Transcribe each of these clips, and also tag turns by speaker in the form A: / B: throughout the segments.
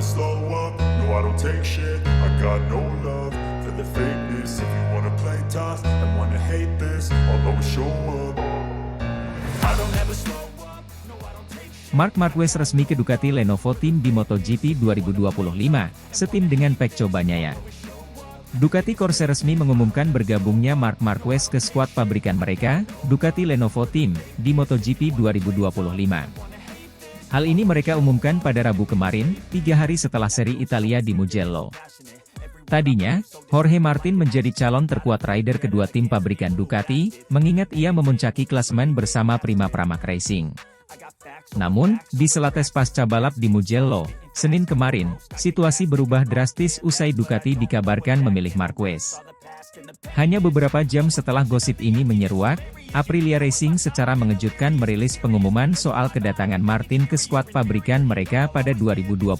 A: slow up, no I don't take shit. I got no love for the fakeness. If you wanna play tough and wanna hate this, I'll always show up. I don't ever slow up, no I don't take shit.
B: Marc Marquez resmi ke Ducati Lenovo Team di MotoGP 2025, setim dengan Pecco Bagnaia. Ducati Corse resmi mengumumkan bergabungnya Marc Marquez ke skuad pabrikan mereka, Ducati Lenovo Team, di MotoGP 2025. Hal ini mereka umumkan pada Rabu kemarin, 3 hari setelah seri Italia di Mugello. Tadinya, Jorge Martin menjadi calon terkuat rider kedua tim pabrikan Ducati, mengingat ia memuncaki klasemen bersama Prima Pramac Racing. Namun, di sela tes pasca balap di Mugello, Senin kemarin, situasi berubah drastis usai Ducati dikabarkan memilih Marquez. Hanya beberapa jam setelah gosip ini menyeruak, Aprilia Racing secara mengejutkan merilis pengumuman soal kedatangan Martin ke skuad pabrikan mereka pada 2025.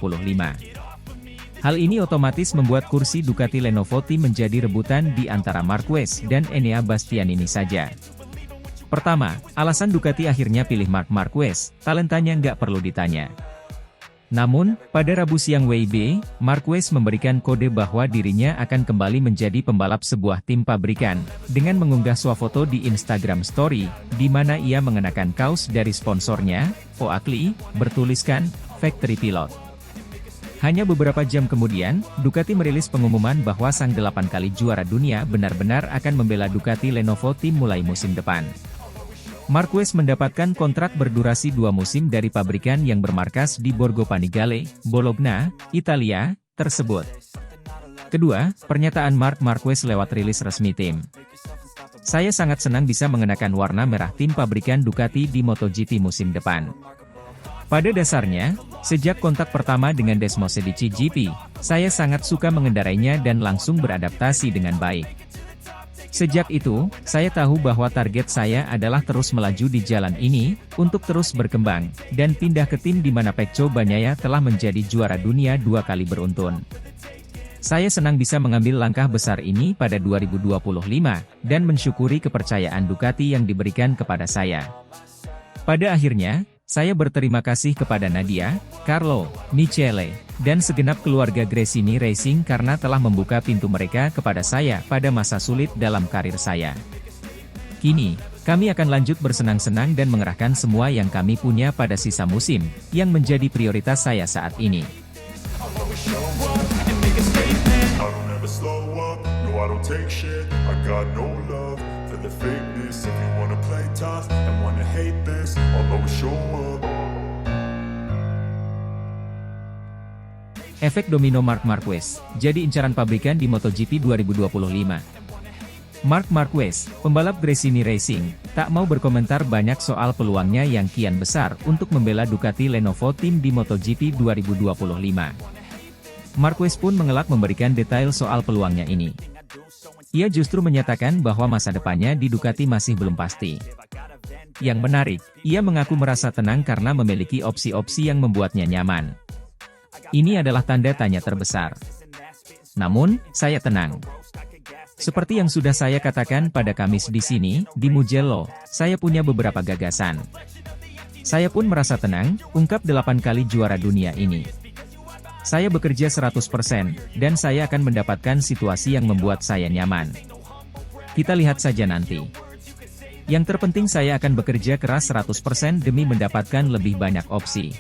B: Hal ini otomatis membuat kursi Ducati Lenovo Team menjadi rebutan di antara Marquez dan Enea Bastianini saja. Pertama, alasan Ducati akhirnya pilih Marc Marquez, talentanya nggak perlu ditanya. Namun, pada Rabu siang WIB, Marquez memberikan kode bahwa dirinya akan kembali menjadi pembalap sebuah tim pabrikan, dengan mengunggah swafoto di Instagram Story, di mana ia mengenakan kaos dari sponsornya, Oakley, bertuliskan, Factory Pilot. Hanya beberapa jam kemudian, Ducati merilis pengumuman bahwa sang 8 kali juara dunia benar-benar akan membela Ducati Lenovo Team mulai musim depan. Marquez mendapatkan kontrak berdurasi 2 musim dari pabrikan yang bermarkas di Borgo Panigale, Bologna, Italia, tersebut. Kedua, pernyataan Marc Marquez lewat rilis resmi tim. Saya sangat senang bisa mengenakan warna merah tim pabrikan Ducati di MotoGP musim depan. Pada dasarnya, sejak kontak pertama dengan Desmosedici GP, saya sangat suka mengendarainya dan langsung beradaptasi dengan baik. Sejak itu, saya tahu bahwa target saya adalah terus melaju di jalan ini, untuk terus berkembang, dan pindah ke tim di mana Pecco Bagnaia telah menjadi juara dunia 2 kali beruntun. Saya senang bisa mengambil langkah besar ini pada 2025, dan mensyukuri kepercayaan Ducati yang diberikan kepada saya. Pada akhirnya, saya berterima kasih kepada Nadia, Carlo, Michele, dan segenap keluarga Gresini Racing karena telah membuka pintu mereka kepada saya pada masa sulit dalam karir saya. Kini, kami akan lanjut bersenang-senang dan mengerahkan semua yang kami punya pada sisa musim, yang menjadi prioritas saya saat ini. Efek domino Marc Marquez, jadi incaran pabrikan di MotoGP 2025. Marc Marquez, pembalap Gresini Racing, tak mau berkomentar banyak soal peluangnya yang kian besar untuk membela Ducati Lenovo Team di MotoGP 2025. Marquez pun mengelak memberikan detail soal peluangnya ini. Ia justru menyatakan bahwa masa depannya di Ducati masih belum pasti. Yang menarik, ia mengaku merasa tenang karena memiliki opsi-opsi yang membuatnya nyaman. Ini adalah tanda tanya terbesar. Namun, saya tenang. Seperti yang sudah saya katakan pada Kamis di sini, di Mugello, saya punya beberapa gagasan. Saya pun merasa tenang, ungkap 8 kali juara dunia ini. Saya bekerja 100%, dan saya akan mendapatkan situasi yang membuat saya nyaman. Kita lihat saja nanti. Yang terpenting saya akan bekerja keras 100% demi mendapatkan lebih banyak opsi.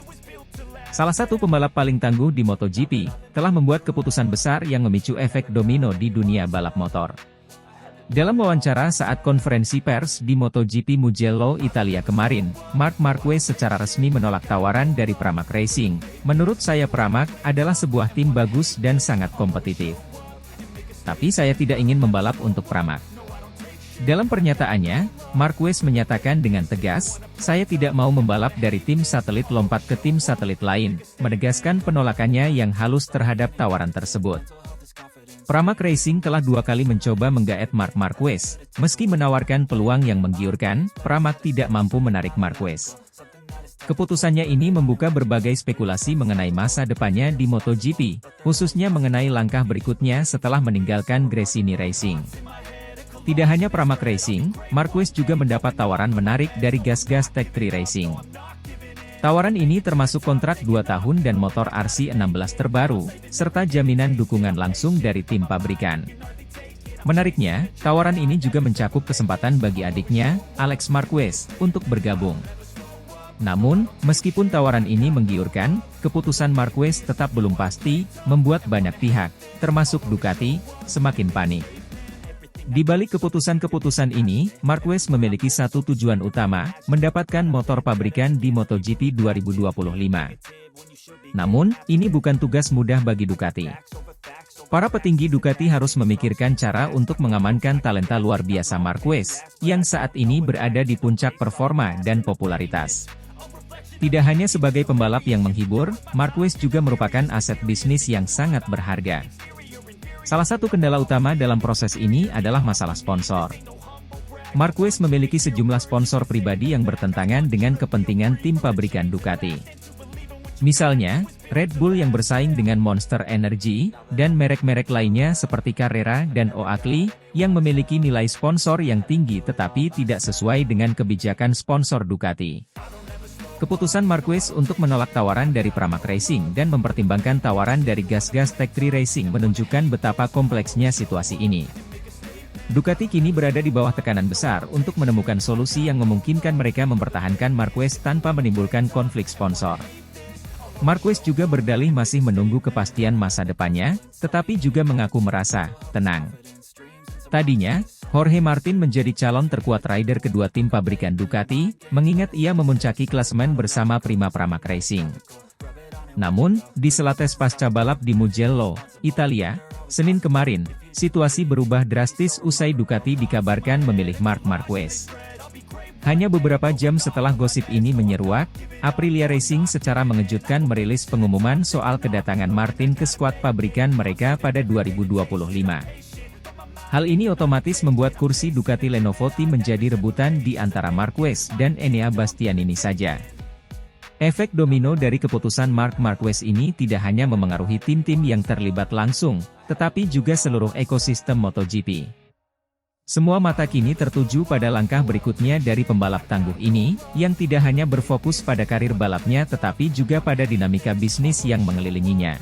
B: Salah satu pembalap paling tangguh di MotoGP, telah membuat keputusan besar yang memicu efek domino di dunia balap motor. Dalam wawancara saat konferensi pers di MotoGP Mugello, Italia kemarin, Marc Marquez secara resmi menolak tawaran dari Pramac Racing. Menurut saya Pramac adalah sebuah tim bagus dan sangat kompetitif. Tapi saya tidak ingin membalap untuk Pramac. Dalam pernyataannya, Marquez menyatakan dengan tegas, saya tidak mau membalap dari tim satelit lompat ke tim satelit lain, menegaskan penolakannya yang halus terhadap tawaran tersebut. Pramac Racing telah 2 kali mencoba menggaet Marc Marquez, meski menawarkan peluang yang menggiurkan, Pramac tidak mampu menarik Marquez. Keputusannya ini membuka berbagai spekulasi mengenai masa depannya di MotoGP, khususnya mengenai langkah berikutnya setelah meninggalkan Gresini Racing. Tidak hanya Pramac Racing, Marquez juga mendapat tawaran menarik dari gas-gas Tech 3 Racing. Tawaran ini termasuk kontrak 2 tahun dan motor RC16 terbaru, serta jaminan dukungan langsung dari tim pabrikan. Menariknya, tawaran ini juga mencakup kesempatan bagi adiknya, Alex Marquez, untuk bergabung. Namun, meskipun tawaran ini menggiurkan, keputusan Marquez tetap belum pasti, membuat banyak pihak, termasuk Ducati, semakin panik. Di balik keputusan-keputusan ini, Marquez memiliki satu tujuan utama, mendapatkan motor pabrikan di MotoGP 2025. Namun, ini bukan tugas mudah bagi Ducati. Para petinggi Ducati harus memikirkan cara untuk mengamankan talenta luar biasa Marquez, yang saat ini berada di puncak performa dan popularitas. Tidak hanya sebagai pembalap yang menghibur, Marquez juga merupakan aset bisnis yang sangat berharga. Salah satu kendala utama dalam proses ini adalah masalah sponsor. Marquez memiliki sejumlah sponsor pribadi yang bertentangan dengan kepentingan tim pabrikan Ducati. Misalnya, Red Bull yang bersaing dengan Monster Energy, dan merek-merek lainnya seperti Carrera dan Oakley, yang memiliki nilai sponsor yang tinggi tetapi tidak sesuai dengan kebijakan sponsor Ducati. Keputusan Marquez untuk menolak tawaran dari Pramac Racing dan mempertimbangkan tawaran dari Gas-Gas Tech3 Racing menunjukkan betapa kompleksnya situasi ini. Ducati kini berada di bawah tekanan besar untuk menemukan solusi yang memungkinkan mereka mempertahankan Marquez tanpa menimbulkan konflik sponsor. Marquez juga berdalih masih menunggu kepastian masa depannya, tetapi juga mengaku merasa tenang. Tadinya, Jorge Martin menjadi calon terkuat rider kedua tim pabrikan Ducati, mengingat ia memuncaki klasemen bersama Prima Pramac Racing. Namun, di sela tes pasca balap di Mugello, Italia, Senin kemarin, situasi berubah drastis usai Ducati dikabarkan memilih Marc Marquez. Hanya beberapa jam setelah gosip ini menyeruak, Aprilia Racing secara mengejutkan merilis pengumuman soal kedatangan Martin ke skuad pabrikan mereka pada 2025. Hal ini otomatis membuat kursi Ducati Lenovo Team menjadi rebutan di antara Marquez dan Enea Bastianini saja. Efek domino dari keputusan Marc Marquez ini tidak hanya memengaruhi tim-tim yang terlibat langsung, tetapi juga seluruh ekosistem MotoGP. Semua mata kini tertuju pada langkah berikutnya dari pembalap tangguh ini, yang tidak hanya berfokus pada karir balapnya tetapi juga pada dinamika bisnis yang mengelilinginya.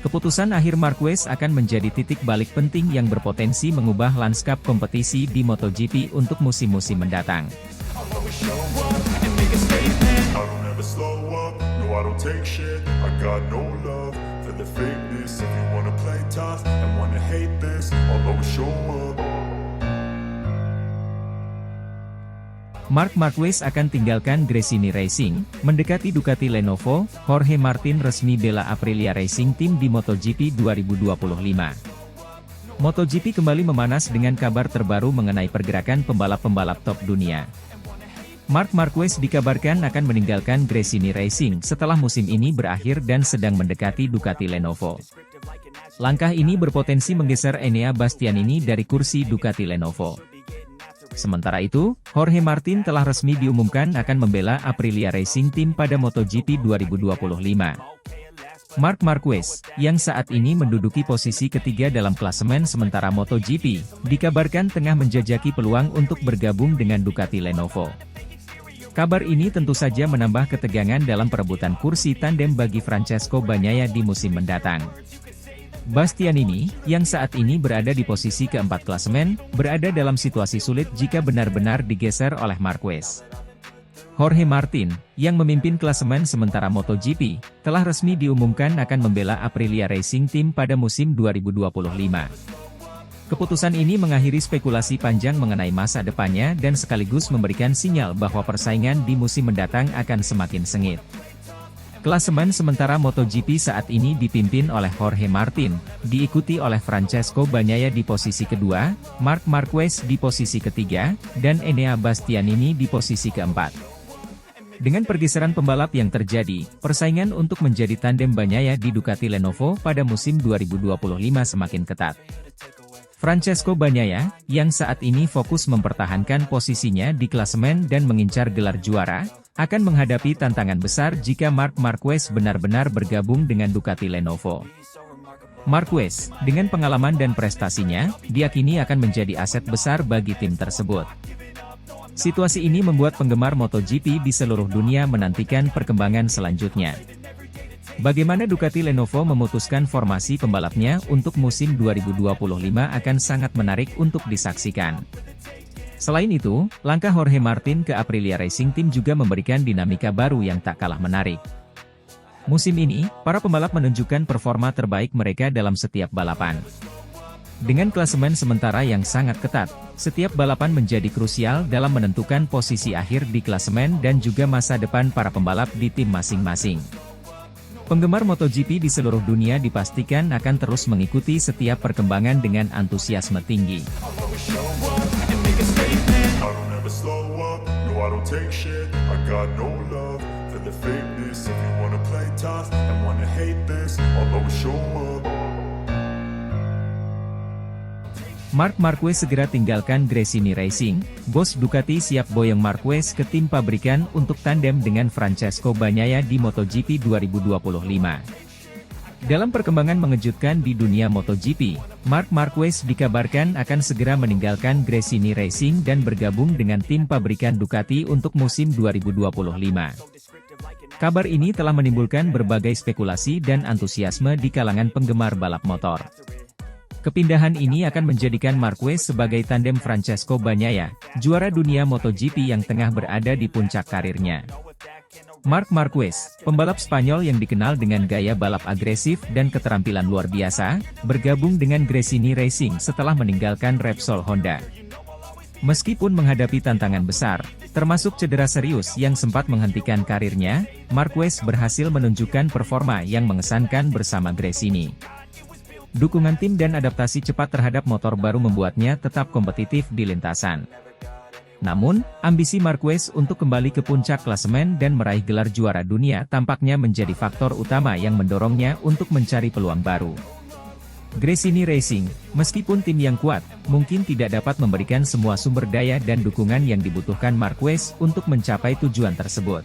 B: Keputusan akhir Marquez akan menjadi titik balik penting yang berpotensi mengubah lanskap kompetisi di MotoGP untuk musim-musim mendatang. Marc Marquez akan tinggalkan Gresini Racing, mendekati Ducati Lenovo. Jorge Martin resmi bela Aprilia Racing Team di MotoGP 2025. MotoGP kembali memanas dengan kabar terbaru mengenai pergerakan pembalap-pembalap top dunia. Marc Marquez dikabarkan akan meninggalkan Gresini Racing setelah musim ini berakhir dan sedang mendekati Ducati Lenovo. Langkah ini berpotensi menggeser Enea Bastianini dari kursi Ducati Lenovo. Sementara itu, Jorge Martin telah resmi diumumkan akan membela Aprilia Racing Team pada MotoGP 2025. Marc Marquez, yang saat ini menduduki posisi ketiga dalam klasemen sementara MotoGP, dikabarkan tengah menjajaki peluang untuk bergabung dengan Ducati Lenovo. Kabar ini tentu saja menambah ketegangan dalam perebutan kursi tandem bagi Francesco Bagnaia di musim mendatang. Bastianini, yang saat ini berada di posisi keempat klasemen, berada dalam situasi sulit jika benar-benar digeser oleh Marquez. Jorge Martin, yang memimpin klasemen sementara MotoGP, telah resmi diumumkan akan membela Aprilia Racing Team pada musim 2025. Keputusan ini mengakhiri spekulasi panjang mengenai masa depannya dan sekaligus memberikan sinyal bahwa persaingan di musim mendatang akan semakin sengit. Klasemen sementara MotoGP saat ini dipimpin oleh Jorge Martin, diikuti oleh Francesco Bagnaia di posisi kedua, Marc Marquez di posisi ketiga, dan Enea Bastianini di posisi keempat. Dengan pergeseran pembalap yang terjadi, persaingan untuk menjadi tandem Bagnaia di Ducati Lenovo pada musim 2025 semakin ketat. Francesco Bagnaia, yang saat ini fokus mempertahankan posisinya di klasemen dan mengincar gelar juara, akan menghadapi tantangan besar jika Marc Marquez benar-benar bergabung dengan Ducati Lenovo. Marquez, dengan pengalaman dan prestasinya, diyakini akan menjadi aset besar bagi tim tersebut. Situasi ini membuat penggemar MotoGP di seluruh dunia menantikan perkembangan selanjutnya. Bagaimana Ducati Lenovo memutuskan formasi pembalapnya untuk musim 2025 akan sangat menarik untuk disaksikan. Selain itu, langkah Jorge Martin ke Aprilia Racing Team juga memberikan dinamika baru yang tak kalah menarik. Musim ini, para pembalap menunjukkan performa terbaik mereka dalam setiap balapan. Dengan klasemen sementara yang sangat ketat, setiap balapan menjadi krusial dalam menentukan posisi akhir di klasemen dan juga masa depan para pembalap di tim masing-masing. Penggemar MotoGP di seluruh dunia dipastikan akan terus mengikuti setiap perkembangan dengan antusiasme tinggi. Marc Marquez segera tinggalkan Gresini Racing, bos Ducati siap boyong Marquez ke tim pabrikan untuk tandem dengan Francesco Bagnaia di MotoGP 2025. Dalam perkembangan mengejutkan di dunia MotoGP, Marc Marquez dikabarkan akan segera meninggalkan Gresini Racing dan bergabung dengan tim pabrikan Ducati untuk musim 2025. Kabar ini telah menimbulkan berbagai spekulasi dan antusiasme di kalangan penggemar balap motor. Kepindahan ini akan menjadikan Marquez sebagai tandem Francesco Bagnaia, juara dunia MotoGP yang tengah berada di puncak karirnya. Marc Marquez, pembalap Spanyol yang dikenal dengan gaya balap agresif dan keterampilan luar biasa, bergabung dengan Gresini Racing setelah meninggalkan Repsol Honda. Meskipun menghadapi tantangan besar, termasuk cedera serius yang sempat menghentikan karirnya, Marquez berhasil menunjukkan performa yang mengesankan bersama Gresini. Dukungan tim dan adaptasi cepat terhadap motor baru membuatnya tetap kompetitif di lintasan. Namun, ambisi Marquez untuk kembali ke puncak klasemen dan meraih gelar juara dunia tampaknya menjadi faktor utama yang mendorongnya untuk mencari peluang baru. Gresini Racing, meskipun tim yang kuat, mungkin tidak dapat memberikan semua sumber daya dan dukungan yang dibutuhkan Marquez untuk mencapai tujuan tersebut.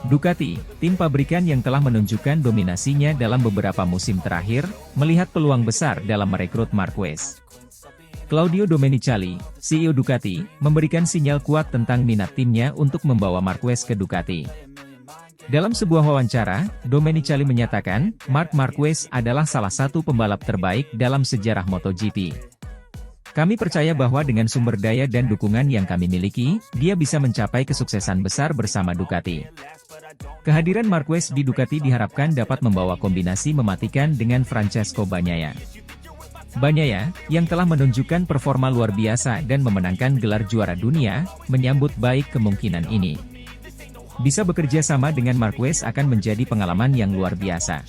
B: Ducati, tim pabrikan yang telah menunjukkan dominasinya dalam beberapa musim terakhir, melihat peluang besar dalam merekrut Marquez. Claudio Domenicali, CEO Ducati, memberikan sinyal kuat tentang minat timnya untuk membawa Marquez ke Ducati. Dalam sebuah wawancara, Domenicali menyatakan, Marc Marquez adalah salah satu pembalap terbaik dalam sejarah MotoGP. Kami percaya bahwa dengan sumber daya dan dukungan yang kami miliki, dia bisa mencapai kesuksesan besar bersama Ducati. Kehadiran Marquez di Ducati diharapkan dapat membawa kombinasi mematikan dengan Francesco Bagnaia. Bagnaia, yang telah menunjukkan performa luar biasa dan memenangkan gelar juara dunia, menyambut baik kemungkinan ini. Bisa bekerja sama dengan Marquez akan menjadi pengalaman yang luar biasa.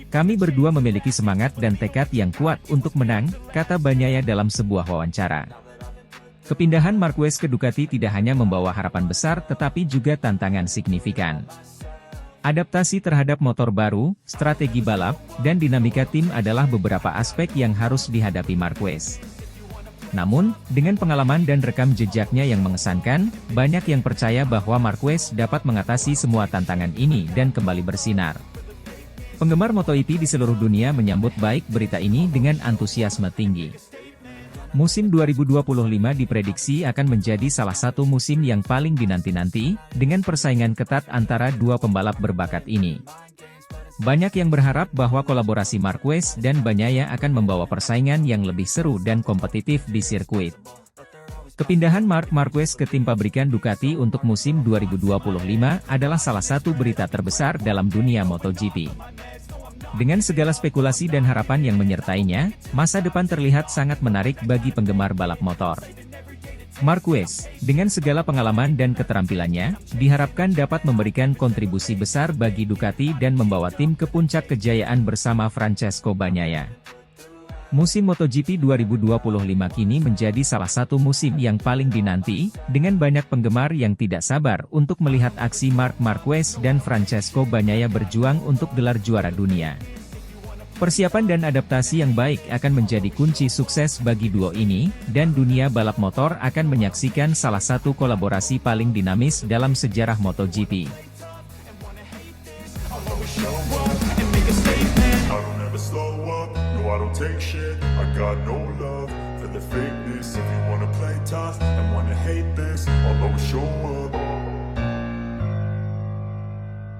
B: Kami berdua memiliki semangat dan tekad yang kuat untuk menang, kata Bagnaia dalam sebuah wawancara. Kepindahan Marquez ke Ducati tidak hanya membawa harapan besar tetapi juga tantangan signifikan. Adaptasi terhadap motor baru, strategi balap, dan dinamika tim adalah beberapa aspek yang harus dihadapi Marquez. Namun, dengan pengalaman dan rekam jejaknya yang mengesankan, banyak yang percaya bahwa Marquez dapat mengatasi semua tantangan ini dan kembali bersinar. Penggemar MotoGP di seluruh dunia menyambut baik berita ini dengan antusiasme tinggi. Musim 2025 diprediksi akan menjadi salah satu musim yang paling dinanti-nanti, dengan persaingan ketat antara dua pembalap berbakat ini. Banyak yang berharap bahwa kolaborasi Marquez dan Bagnaia akan membawa persaingan yang lebih seru dan kompetitif di sirkuit. Kepindahan Marc Marquez ke tim pabrikan Ducati untuk musim 2025 adalah salah satu berita terbesar dalam dunia MotoGP. Dengan segala spekulasi dan harapan yang menyertainya, masa depan terlihat sangat menarik bagi penggemar balap motor. Marquez, dengan segala pengalaman dan keterampilannya, diharapkan dapat memberikan kontribusi besar bagi Ducati dan membawa tim ke puncak kejayaan bersama Francesco Bagnaia. Musim MotoGP 2025 kini menjadi salah satu musim yang paling dinanti, dengan banyak penggemar yang tidak sabar untuk melihat aksi Marc Marquez dan Francesco Bagnaia berjuang untuk gelar juara dunia. Persiapan dan adaptasi yang baik akan menjadi kunci sukses bagi duo ini, dan dunia balap motor akan menyaksikan salah satu kolaborasi paling dinamis dalam sejarah MotoGP.
A: I don't take shit, I got no love for the the fakeness. If you wanna play tough and wanna hate this, I'll always show up.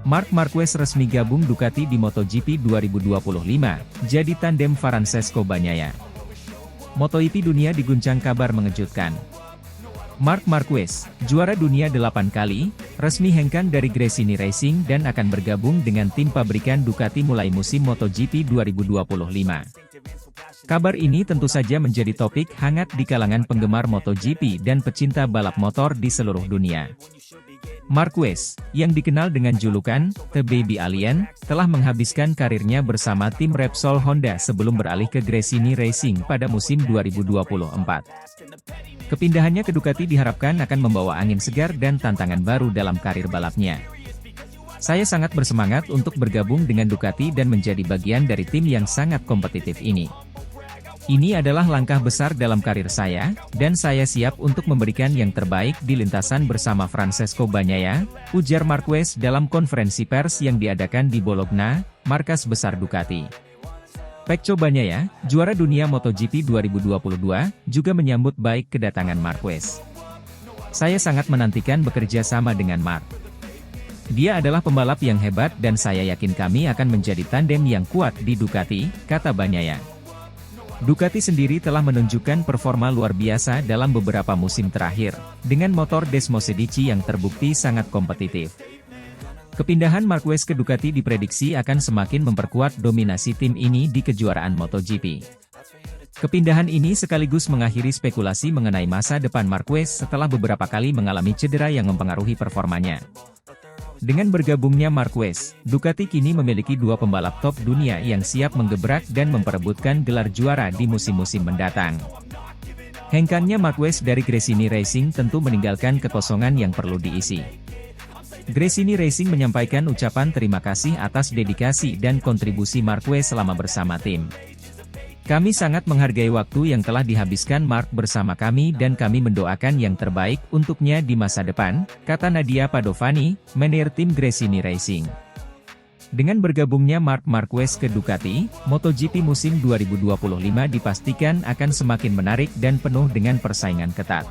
B: Marc Marquez resmi gabung Ducati di MotoGP 2025, jadi tandem Francesco Bagnaia. MotoGP dunia diguncang kabar mengejutkan. Marc Marquez, juara dunia 8 kali, resmi hengkang dari Gresini Racing dan akan bergabung dengan tim pabrikan Ducati mulai musim MotoGP 2025. Kabar ini tentu saja menjadi topik hangat di kalangan penggemar MotoGP dan pecinta balap motor di seluruh dunia. Marquez, yang dikenal dengan julukan The Baby Alien, telah menghabiskan karirnya bersama tim Repsol Honda sebelum beralih ke Gresini Racing pada musim 2024. Kepindahannya ke Ducati diharapkan akan membawa angin segar dan tantangan baru dalam karir balapnya. Saya sangat bersemangat untuk bergabung dengan Ducati dan menjadi bagian dari tim yang sangat kompetitif ini. Ini adalah langkah besar dalam karir saya, dan saya siap untuk memberikan yang terbaik di lintasan bersama Francesco Bagnaia, ujar Marquez dalam konferensi pers yang diadakan di Bologna, markas besar Ducati. Pecco Bagnaia, juara dunia MotoGP 2022, juga menyambut baik kedatangan Marquez. Saya sangat menantikan bekerja sama dengan Marc. Dia adalah pembalap yang hebat dan saya yakin kami akan menjadi tandem yang kuat di Ducati, kata Bagnaia. Ducati sendiri telah menunjukkan performa luar biasa dalam beberapa musim terakhir, dengan motor Desmosedici yang terbukti sangat kompetitif. Kepindahan Marquez ke Ducati diprediksi akan semakin memperkuat dominasi tim ini di kejuaraan MotoGP. Kepindahan ini sekaligus mengakhiri spekulasi mengenai masa depan Marquez setelah beberapa kali mengalami cedera yang mempengaruhi performanya. Dengan bergabungnya Marquez, Ducati kini memiliki dua pembalap top dunia yang siap menggebrak dan memperebutkan gelar juara di musim-musim mendatang. Hengkangnya Marquez dari Gresini Racing tentu meninggalkan kekosongan yang perlu diisi. Gresini Racing menyampaikan ucapan terima kasih atas dedikasi dan kontribusi Marquez selama bersama tim. Kami sangat menghargai waktu yang telah dihabiskan Marc bersama kami dan kami mendoakan yang terbaik untuknya di masa depan, kata Nadia Padovani, manajer tim Gresini Racing. Dengan bergabungnya Marc Marquez ke Ducati, MotoGP musim 2025 dipastikan akan semakin menarik dan penuh dengan persaingan ketat.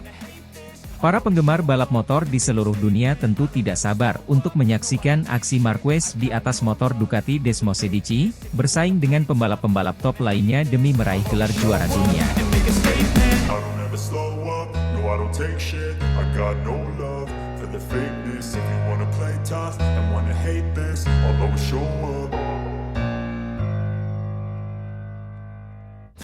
B: Para penggemar balap motor di seluruh dunia tentu tidak sabar untuk menyaksikan aksi Marquez di atas motor Ducati Desmosedici, bersaing dengan pembalap-pembalap top lainnya demi meraih gelar juara dunia.
A: For the fakeness, if you wanna play tough and wanna hate this, I'll always show up.